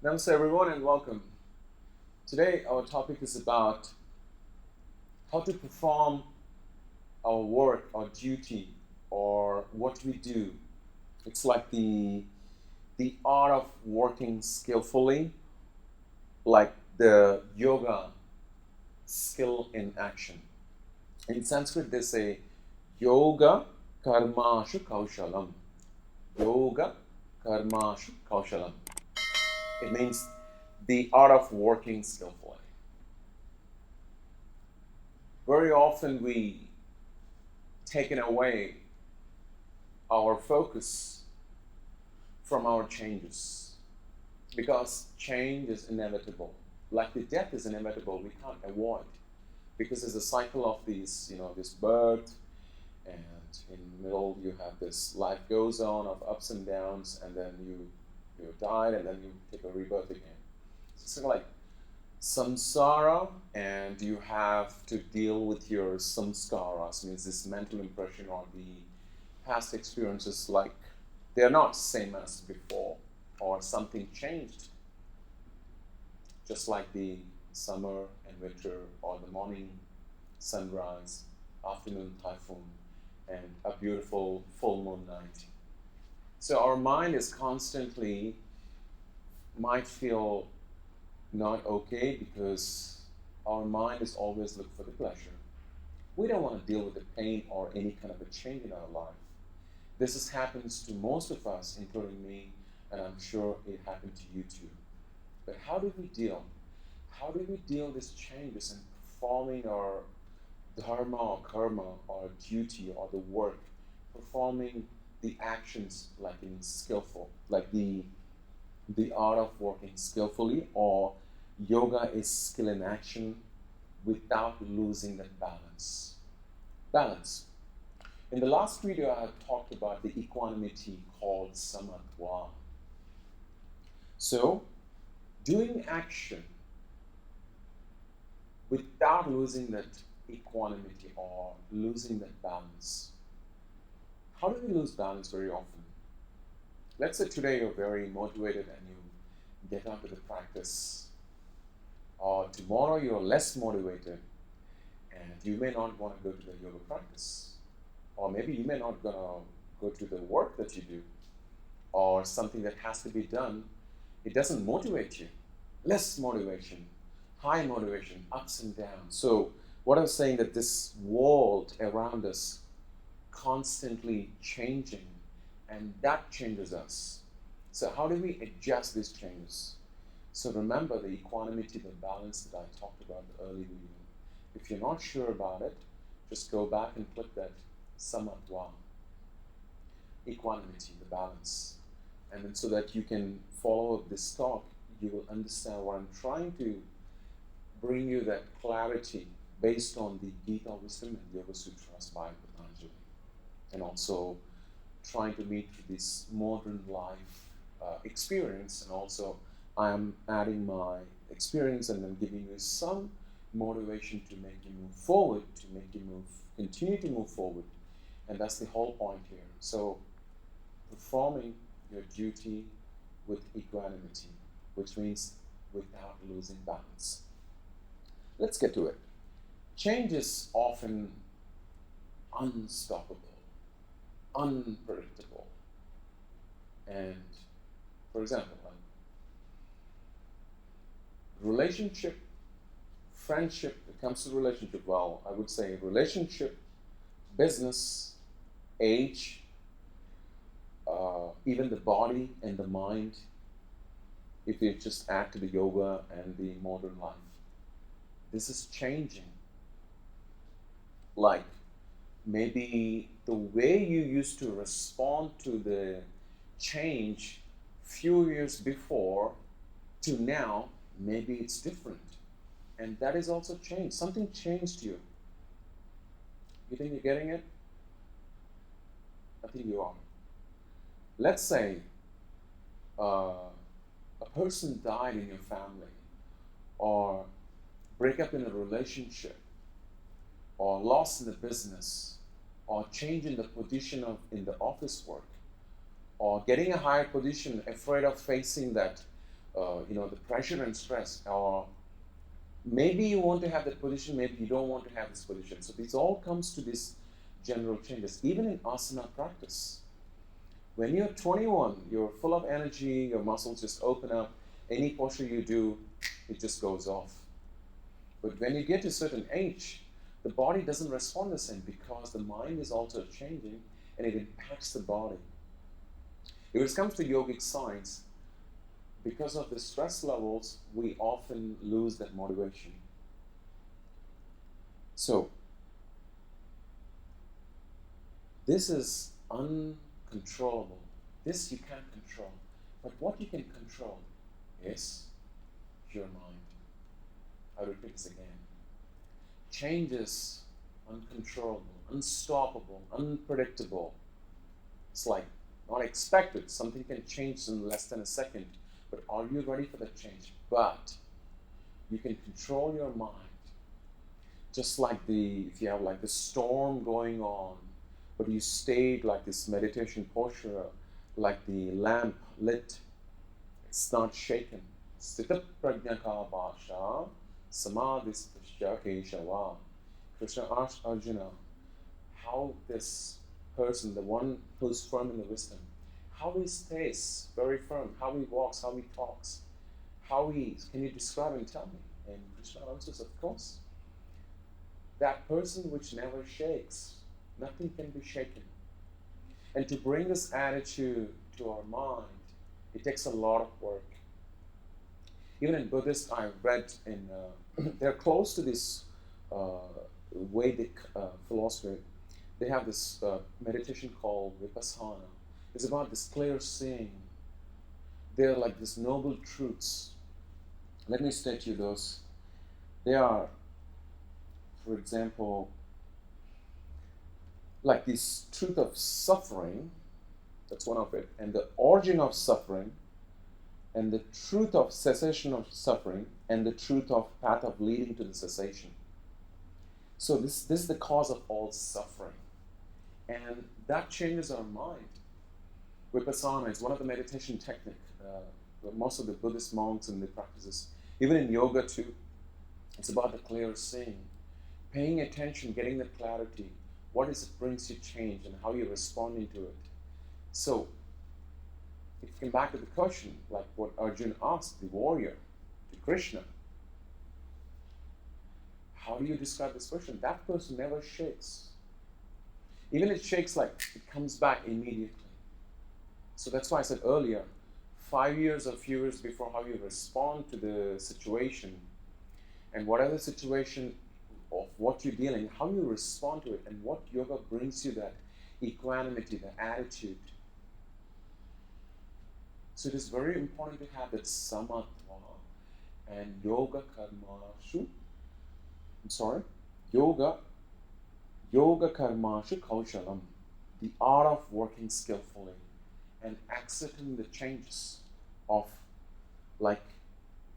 Namaste everyone and welcome. Today our topic is about how to perform our work or duty or what we do. It's like the art of working skillfully, like the yoga skill in action. In Sanskrit they say Yoga Karmasu Kaushalam. Yoga Karmasu Kaushalam. It means the art of working skillfully. Very often we taken away our focus from our changes because change is inevitable. Like the death is inevitable, we can't avoid because there's a cycle of these, this birth, and in the middle you have this life goes on of ups and downs, and then you died, and then you take a rebirth again. So it's like samsara, and you have to deal with your samskaras, means this mental impression or the past experiences, like they're not same as before, or something changed, just like the summer and winter, or the morning sunrise, afternoon typhoon, and a beautiful full moon night. So our mind is constantly might feel not okay because our mind is always looking for the pleasure. We don't want to deal with the pain or any kind of a change in our life. Happens to most of us, including me, and I'm sure it happened to you too. But how do we deal? How do we deal with these changes and performing our dharma or karma or duty or the work, performing the actions like in skillful, like the art of working skillfully, or yoga is skill in action without losing that balance. Balance. In the last video, I have talked about the equanimity called samatva. So, doing action without losing that equanimity or losing that balance. How do we lose balance very often? Let's say today you're very motivated and you get onto the practice, or tomorrow you're less motivated and you may not want to go to the yoga practice, or maybe you may not gonna go to the work that you do, or something that has to be done. It doesn't motivate you. Less motivation, high motivation, ups and downs. So what I'm saying, that this world around us constantly changing, and that changes us. So how do we adjust these changes? So remember the equanimity, the balance that I talked about in the early video. If you're not sure about it, just go back and click that samatva, equanimity, the balance. And then so that you can follow this talk, you will understand what I'm trying to bring you, that clarity based on the Gita wisdom and Yoga Sutras by Patanjali, and also trying to meet this modern life experience. And also I am adding my experience and then giving you some motivation to make you move forward, to make you continue to move forward. And that's the whole point here. So performing your duty with equanimity, which means without losing balance. Let's get to it. Change is often unstoppable, unpredictable. And for example, relationship, friendship, it comes to relationship, well, I would say relationship, business, age, even the body and the mind, if you just add to the yoga and the modern life. This is changing. Like maybe the way you used to respond to the change few years before to now, maybe it's different. And that is also change. Something changed you. You think you're getting it? I think you are. Let's say a person died in your family, or break up in a relationship, or loss in the business, or change in the position in the office work, or getting a higher position, afraid of facing that the pressure and stress, or maybe you want to have that position, maybe you don't want to have this position. So this all comes to these general changes. Even in asana practice, when you're 21, you're full of energy, your muscles just open up, any posture you do, it just goes off. But when you get to a certain age, the body doesn't respond the same because the mind is also changing and it impacts the body. If it comes to yogic science, because of the stress levels, we often lose that motivation. So, this is uncontrollable. This you can't control. But what you can control is your mind. I'll repeat this again. Change is uncontrollable, unstoppable, unpredictable. It's like not expected. Something can change in less than a second. But are you ready for that change? But you can control your mind. Just like if you have like the storm going on, but you stayed like this meditation posture, like the lamp lit, it's not shaken. Sthita prajnaka bhasha samadhistasya keshava. Krishna asked Arjuna how this person, the one who's firm in the wisdom, how he stays very firm, how he walks, how he talks, can you describe and tell me? And Krishna answers, of course. That person which never shakes, nothing can be shaken. And to bring this attitude to our mind, it takes a lot of work. Even in Buddhist, I've read they're close to this Vedic philosophy. They have this meditation called Vipassana. It's about this clear seeing. They're like these noble truths. Let me state you those. They are, for example, like this truth of suffering, that's one of it, and the origin of suffering, and the truth of cessation of suffering, and the truth of path of leading to the cessation. So this is the cause of all suffering. And that changes our mind. Vipassana is one of the meditation techniques. Most of the Buddhist monks and the practices, even in yoga too, it's about the clear seeing. Paying attention, getting the clarity. What is it brings you change and how you're responding to it. So, if you come back to the question, like what Arjuna asked the warrior, to Krishna, how do you describe this person? That person never shakes. Even it shakes, like it comes back immediately. So that's why I said earlier, 5 years or few years before, how you respond to the situation, and whatever situation of what you're dealing, how you respond to it, and what yoga brings you that equanimity, the attitude. So it is very important to have that samatva and Yogah Karmasu. Yogah Karmasu Kaushalam, the art of working skillfully and accepting the changes of, like,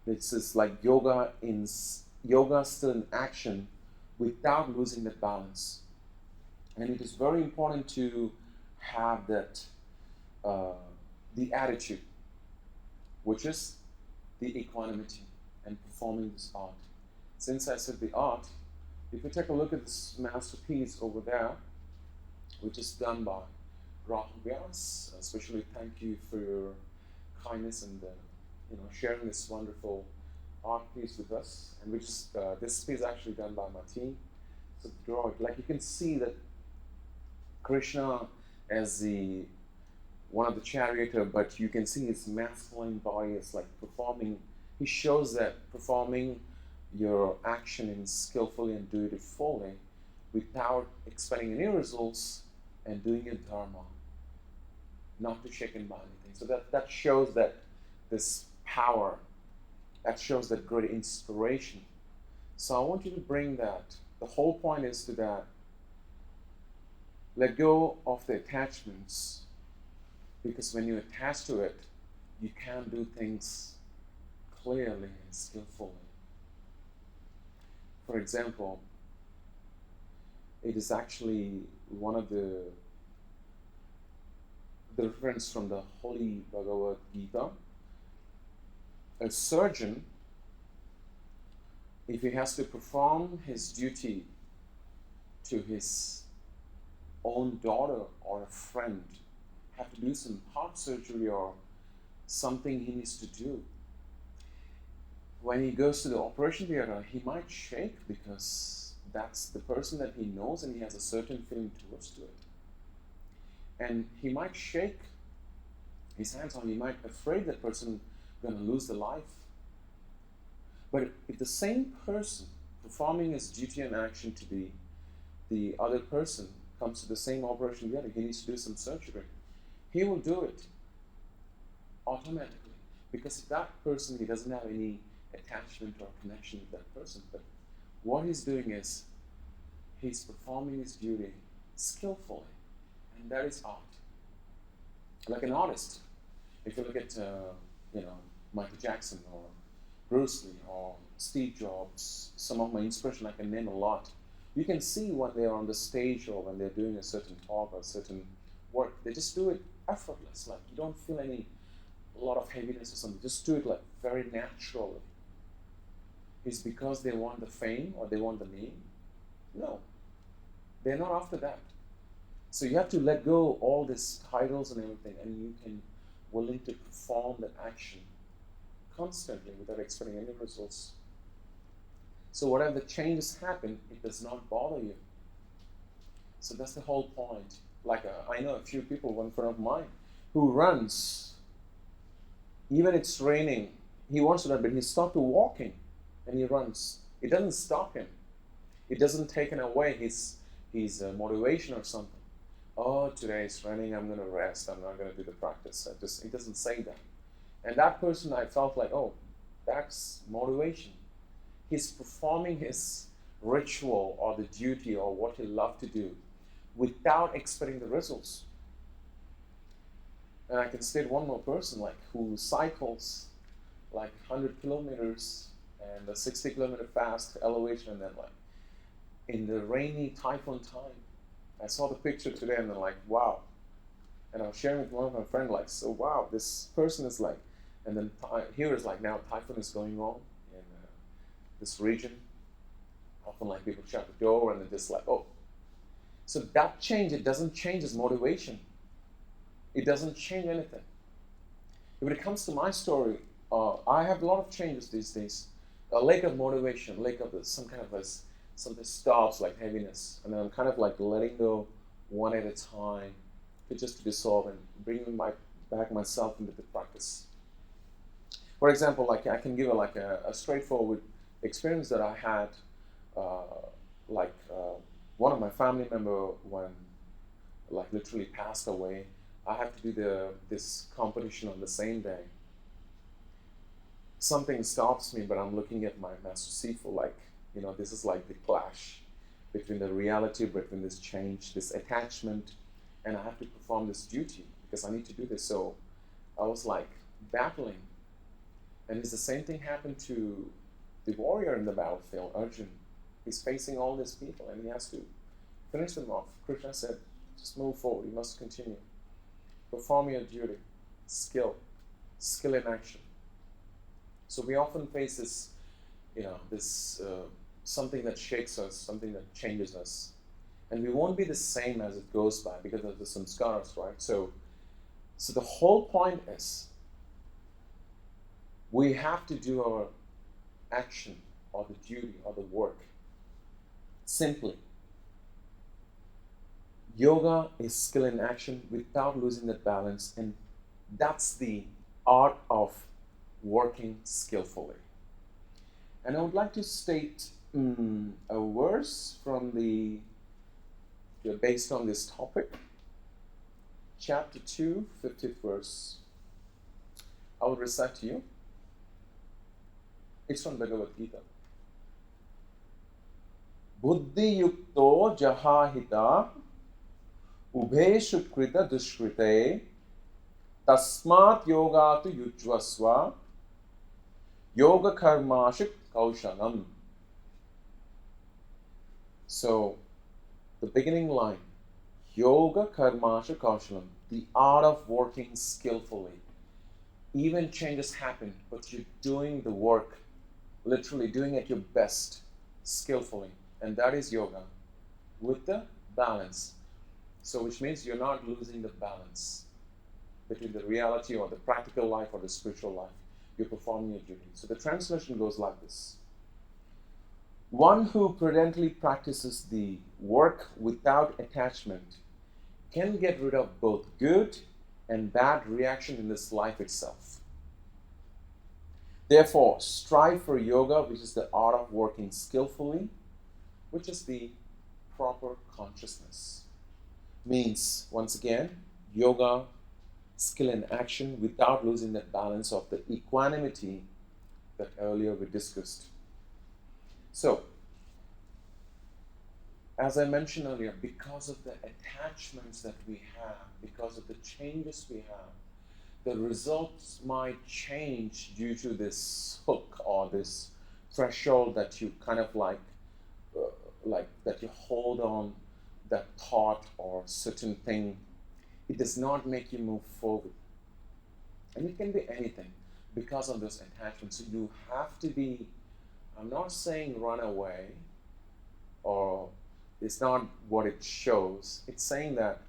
this is like yoga still in action without losing that balance. And it is very important to have that the attitude, which is the equanimity and performing this art. Since I said the art, if you take a look at this masterpiece over there, which is done by Rahul Vyas, especially thank you for your kindness and sharing this wonderful art piece with us. And which is, this piece is actually done by my team. So draw it. Like you can see that Krishna as one of the charioteer, but you can see his masculine body is like performing. He shows that performing your action in skillfully and do it fully without expecting any results and doing your dharma, not to shaken by anything. So that shows that this power, that shows that great inspiration. So I want you to bring that. The whole point is to that. Let go of the attachments, because when you attach to it, you can't do things clearly and skillfully. For example, it is actually one of the reference from the Holy Bhagavad Gita. A surgeon, if he has to perform his duty to his own daughter or a friend, have to do some heart surgery or something he needs to do, when he goes to the operation theater, he might shake because that's the person that he knows and he has a certain feeling towards to it. And he might shake his hands on, he might afraid that person going to lose the life. But if the same person performing his duty and action to the other person comes to the same operation theater, he needs to do some surgery, he will do it automatically. Because that person, he doesn't have any attachment or connection with that person. But what he's doing is, he's performing his duty skillfully. And that is art. Like an artist. If you look at, Michael Jackson or Bruce Lee or Steve Jobs, some of my inspiration, I can name a lot. You can see when they're on the stage or when they're doing a certain talk or certain work, they just do it effortless. Like you don't feel a lot of heaviness or something. Just do it like very naturally. Is because they want the fame or they want the name? No. They're not after that. So you have to let go of all these titles and everything, and you can willing to perform that action constantly without expecting any results. So whatever the changes happen, it does not bother you. So that's the whole point. Like I know a few people, one friend of mine, who runs. Even it's raining, he wants to run, but he stopped walking, and he runs. It doesn't stop him. It doesn't take away his motivation or something. Oh, today it's raining, I'm going to rest, I'm not going to do the practice. It doesn't say that. And that person, I felt like, oh, that's motivation. He's performing his ritual or the duty or what he loved to do without expecting the results. And I can state one more person, like who cycles like 100 kilometers and a 60-kilometer fast elevation, and then like in the rainy typhoon time. I saw the picture today and then like, wow. And I was sharing with one of my friends, like, so wow, this person is like, and then here is like now typhoon is going on in this region. Often like people shut the door and then just like, oh. So that change, it doesn't change his motivation. It doesn't change anything. When it comes to my story, I have a lot of changes these days. A lack of motivation, lack of some kind of something stops, like heaviness, and then I'm kind of like letting go one at a time to dissolve and bringing back myself into the practice. For example, like I can give a straightforward experience that I had, one of my family member when like literally passed away. I have to do this competition on the same day. Something stops me, but I'm looking at my Master Sifu like, this is like the clash between the reality, between this change, this attachment, and I have to perform this duty because I need to do this. So I was like battling. And it's the same thing happened to the warrior in the battlefield, Arjun. He's facing all these people and he has to finish them off. Krishna said, just move forward, you must continue. Perform your duty, skill in action. So we often face this, something that shakes us, something that changes us. And we won't be the same as it goes by because of the samskaras, right? So the whole point is, we have to do our action or the duty or the work simply. Yoga is skill in action without losing that balance, and that's the art of working skillfully. And I would like to state a verse from based on this topic, chapter 2, 50th verse. I will recite to you. It's from Bhagavad Gita. Buddhi yukto jahahita ubheshu krita dushrite tasmat yogatu yujvasva Yogah Karmasu Kaushalam. So, the beginning line, Yogah Karmasu Kaushalam, the art of working skillfully. Even changes happen, but you're doing the work, literally doing it your best, skillfully. And that is yoga with the balance. So, which means you're not losing the balance between the reality or the practical life or the spiritual life. You're performing your duty. So, the translation goes like this: one who prudently practices the work without attachment can get rid of both good and bad reaction in this life itself. Therefore, strive for yoga, which is the art of working skillfully, which is the proper consciousness. Means, once again, yoga, skill in action without losing that balance of the equanimity that earlier we discussed. So, as I mentioned earlier, because of the attachments that we have, because of the changes we have, the results might change due to this hook or this threshold that you kind of like that you hold on that thought or certain thing. It does not make you move forward. And it can be anything because of those attachments. So you have to be, I'm not saying run away, or it's not what it shows. It's saying that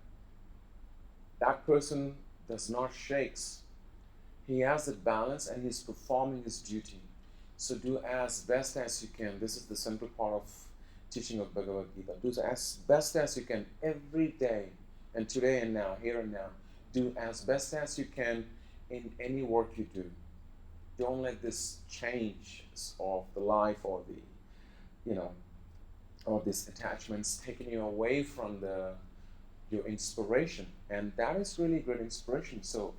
that person does not shakes. He has the balance and he's performing his duty. So do as best as you can. This is the central part of teaching of Bhagavad Gita. Do as best as you can every day, and today and now, here and now. Do as best as you can in any work you do. Don't let this change of the life or the, or these attachments taking you away from your inspiration. And that is really great inspiration. So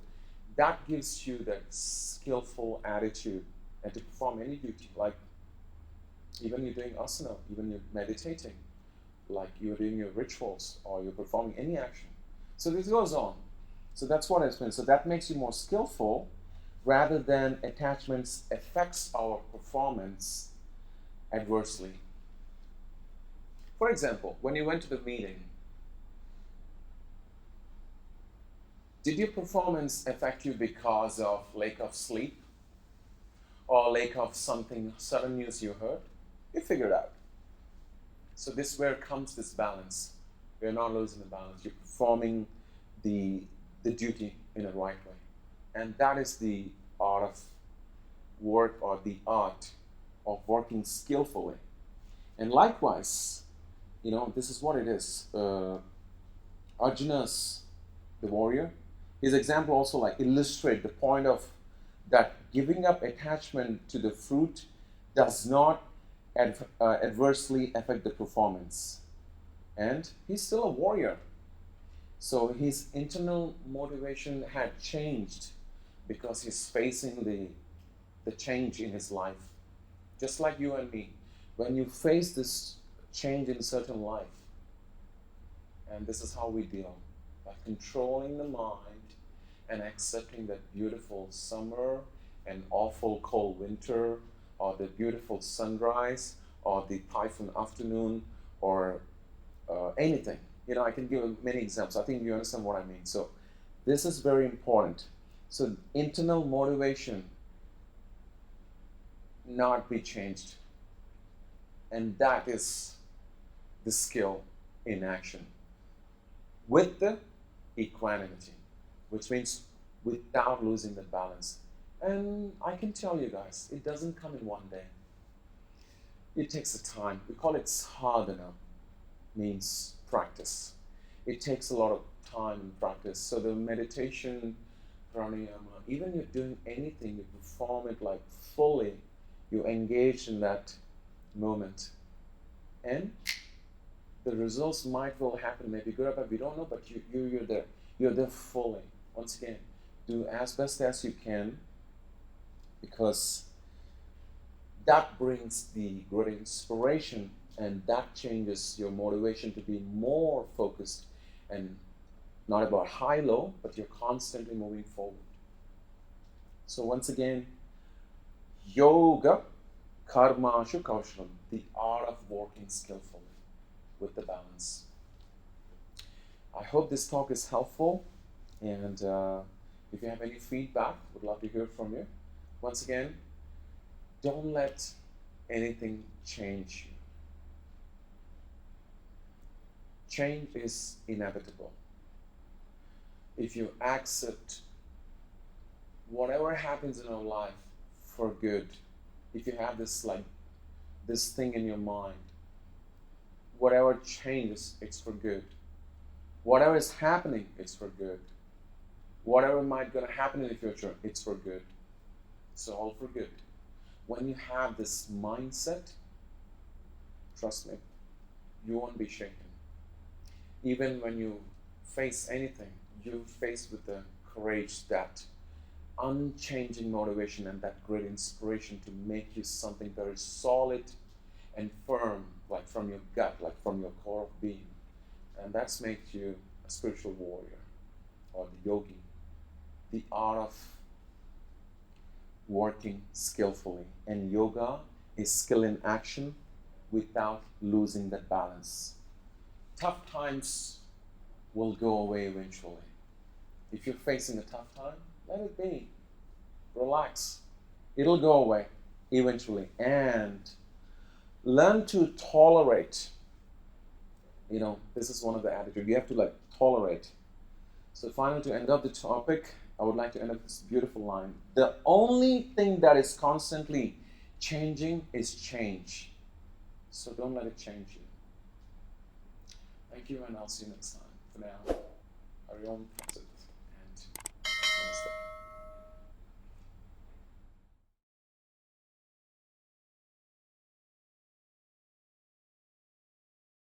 that gives you that skillful attitude and to perform any duty, like even you're doing asana, even you're meditating, like you're doing your rituals or you're performing any action. So this goes on. So that's what it's been. So that makes you more skillful rather than attachments affects our performance adversely. For example, when you went to the meeting, did your performance affect you because of lack of sleep or lack of something, sudden news you heard? You figured out. So this is where comes this balance. You're not losing the balance. You're performing the duty in a right way. And that is the art of work, or the art of working skillfully. And likewise, this is what it is. Arjuna's, the warrior, his example also like illustrate the point of that giving up attachment to the fruit does not adversely affect the performance. And he's still a warrior. So his internal motivation had changed because he's facing the change in his life. Just like you and me. When you face this change in certain life, and this is how we deal, by controlling the mind and accepting that beautiful summer and awful cold winter, or the beautiful sunrise, or the typhoon afternoon, or anything. I can give many examples. I think you understand what I mean. So this is very important. So internal motivation not be changed. And that is the skill in action. With the equanimity, which means without losing the balance. And I can tell you guys, it doesn't come in one day. It takes a time. We call it sadhana, means practice. It takes a lot of time and practice. So the meditation, pranayama, even you're doing anything, you perform it like fully, you engage in that moment. And the results might well happen, maybe good or bad, we don't know, but you're there. You're there fully. Once again, do as best as you can, because that brings the great inspiration, and that changes your motivation to be more focused and not about high-low, but you're constantly moving forward. So once again, Yogah Karmasu Kaushalam, the art of working skillfully with the balance. I hope this talk is helpful, and If you have any feedback, would love to hear from you. Once again, don't let anything change you. Change is inevitable. If you accept whatever happens in our life for good, if you have this thing in your mind, whatever changes, it's for good. Whatever is happening, it's for good. Whatever might gonna happen in the future, it's for good. It's all for good. When you have this mindset, trust me, you won't be shaken. Even when you face anything, you face with the courage, that unchanging motivation and that great inspiration to make you something very solid and firm, like from your gut, like from your core of being. And that's makes you a spiritual warrior or the yogi. The art of working skillfully. And yoga is skill in action without losing that balance. Tough times will go away eventually. If you're facing a tough time, let it be. Relax. It'll go away eventually. And learn to tolerate. This is one of the attitudes. You have to tolerate. So finally, to end up the topic, I would like to end up this beautiful line. The only thing that is constantly changing is change. So don't let it change you. Thank you, and I'll see you next time. For now, Hari Om.